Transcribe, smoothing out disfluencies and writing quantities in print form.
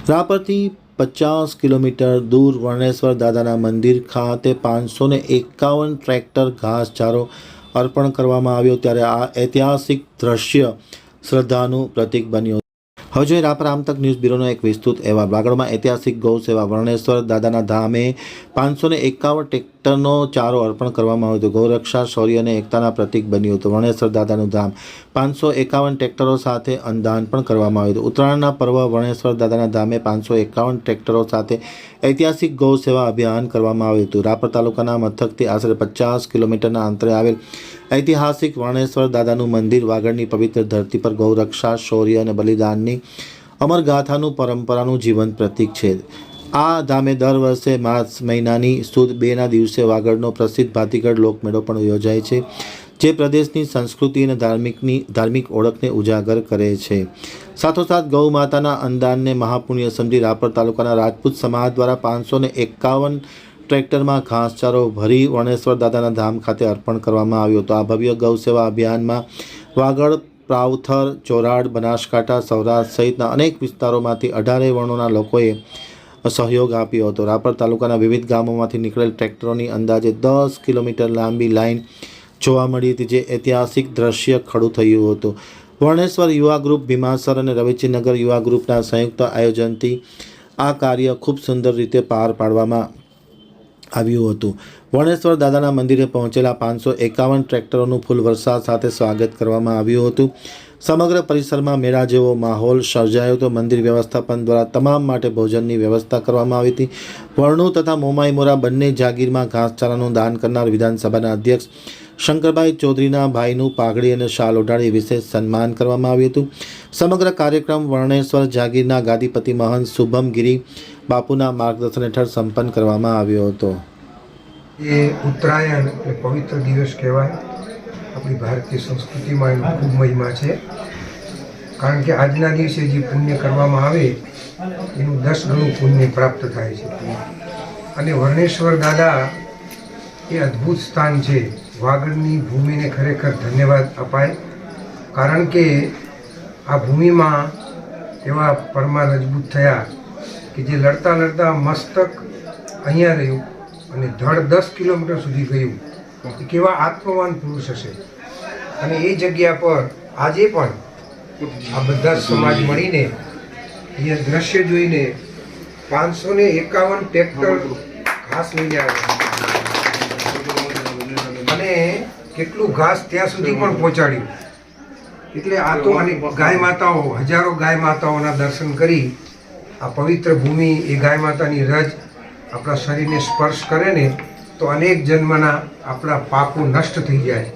રાપરથી 50 kilometre દૂર વર્ણેશ્વર દાદાના મંદિર ખાતે 551 ટ્રેક્ટર ઘાસચારો અર્પણ કરવામાં આવ્યો ત્યારે આ ઐતિહાસિક દ્રશ્ય શ્રદ્ધાનું પ્રતીક બન્યું. હવે જોઈએ રાપર આમતક ન્યૂઝ બ્યુરોનો એક વિસ્તૃત અહેવાલ. વાગડમાં ઐતિહાસિક ગૌ સેવા. વર્ણેશ્વર દાદાના ધામે 551 ટ્રેક્ટરનો ચારો અર્પણ કરવામાં આવ્યો હતો. ગૌરક્ષા, શૌર્ય અને એકતાના પ્રતીક બન્યું હતું. વર્ણેશ્વર દાદાનું ધામ 551 ટ્રેક્ટરો સાથે અન્નદાન પણ કરવામાં આવ્યું હતું. ઉત્તરાયણના પર્વ વર્ણેશ્વર દાદાના ધામે 551 ટ્રેક્ટરો સાથે ઐતિહાસિક ગૌ સેવા અભિયાન કરવામાં આવ્યું હતું. રાપર તાલુકાના મથકથી આશરે 50 કિલોમીટરના અંતરે આવેલ ઐતિહાસિક વર્ણેશ્વર દાદાનું મંદિર વાગડની પવિત્ર ધરતી પર ગૌરક્ષા, શૌર્ય અને બલિદાનની અમરગાથાનું પરંપરાનું જીવંત પ્રતીક છે. આ ધામે દર વર્ષે માર્ચ મહિનાની સુદ 2ના દિવસે વાગડનો પ્રસિદ્ધ ભાતીગઢ લોકમેળો પણ યોજાય છે, જે પ્રદેશની સંસ્કૃતિ અને ધાર્મિક ઓળખને ઉજાગર કરે છે. સાથોસાથ ગૌ માતાના અન્નદાનને મહાપુણ્ય સમજી રાપર તાલુકાના રાજપૂત સમાજ દ્વારા 551 ટ્રેક્ટરમાં ઘાસચારો ભરી વર્ણેશ્વર દાદાના ધામ ખાતે અર્પણ કરવામાં આવ્યો હતો. આ ભવ્ય ગૌ સેવા અભિયાનમાં વાગડ, પ્રાવથર, ચોરાડ, બનાસકાંઠા, સૌરાષ્ટ્ર સહિતના અનેક વિસ્તારોમાંથી 18 વર્ણોના લોકોએ સહયોગ આપ્યો હતો. રાપર તાલુકાના વિવિધ ગામોમાંથી નીકળેલ ટ્રેક્ટરોની અંદાજે 10 કિલોમીટર લાંબી લાઇન જોવા મળી હતી, જે ઐતિહાસિક દ્રશ્ય ખડું થયું હતું. વર્ણેશ્વર યુવા ગ્રુપ, ભીમાસર અને રવેચીનગર યુવા ગ્રુપના સંયુક્ત આયોજનથી આ કાર્ય ખૂબ સુંદર રીતે પાર પાડવામાં આવ્યું હતું. વર્ણેશ્વર દાદાના મંદિરે પહોંચેલા 551 ટ્રેક્ટરોનું ફૂલ વરસાદ સાથે સ્વાગત કરવામાં આવ્યું હતું. સમગ્ર પરિસરમાં મેળા જેવો માહોલ સર્જાયો હતો. મંદિર વ્યવસ્થાપન દ્વારા તમામ માટે ભોજનની વ્યવસ્થા કરવામાં આવી હતી. વર્ણુ તથા મોમાઈ મોરા બંને જાગીરમાં ઘાસચારાનું દાન કરનાર વિધાનસભાના અધ્યક્ષ શંકરભાઈ ચૌધરીના ભાઈનું પાઘડી અને શાલ ઓઢાડી વિશેષ સન્માન કરવામાં આવ્યું હતું. સમગ્ર કાર્યક્રમ વર્ણેશ્વર જાગીરના ગાદીપતિ મહંત શુભમ ગિરી બાપુના માર્ગદર્શન હેઠળ સંપન્ન કરવામાં આવ્યો હતો. એ ઉત્તરાયણ એ પવિત્ર દિવસ કહેવાય. આપણી ભારતીય સંસ્કૃતિમાં એનો ખૂબ મહિમા છે, કારણ કે આજના દિવસે જે પુણ્ય કરવામાં આવે એનું 10 ગણું પુણ્ય પ્રાપ્ત થાય છે. અને વર્ણેશ્વર દાદા એ અદ્ભુત સ્થાન છે. વાગડની ભૂમિને ખરેખર ધન્યવાદ અપાય, કારણ કે આ ભૂમિમાં એવા પરમા રજબૂત થયા કે જે લડતા લડતા મસ્તક અહીંયા રહ્યું અને ધડ 10 કિલોમીટર સુધી ગયું. કેવા આત્મવાન પુરુષ હશે. અને એ જગ્યા પર આજે પણ આ બધા જ સમાજ મળીને અહીંયા દ્રશ્ય જોઈને 551 ટ્રેક્ટર ઘાસ લઈને આવ્યા અને કેટલું ઘાસ ત્યાં સુધી પણ પહોંચાડ્યું. એટલે આ તો અને ગાય માતાઓ, હજારો ગાય માતાઓના દર્શન કરી આ પવિત્ર ભૂમિ, એ ગાય માતાની રજ આપણા શરીરને સ્પર્શ કરે ને તો અનેક જન્મના આપણા પાપો નષ્ટ થઈ જાય.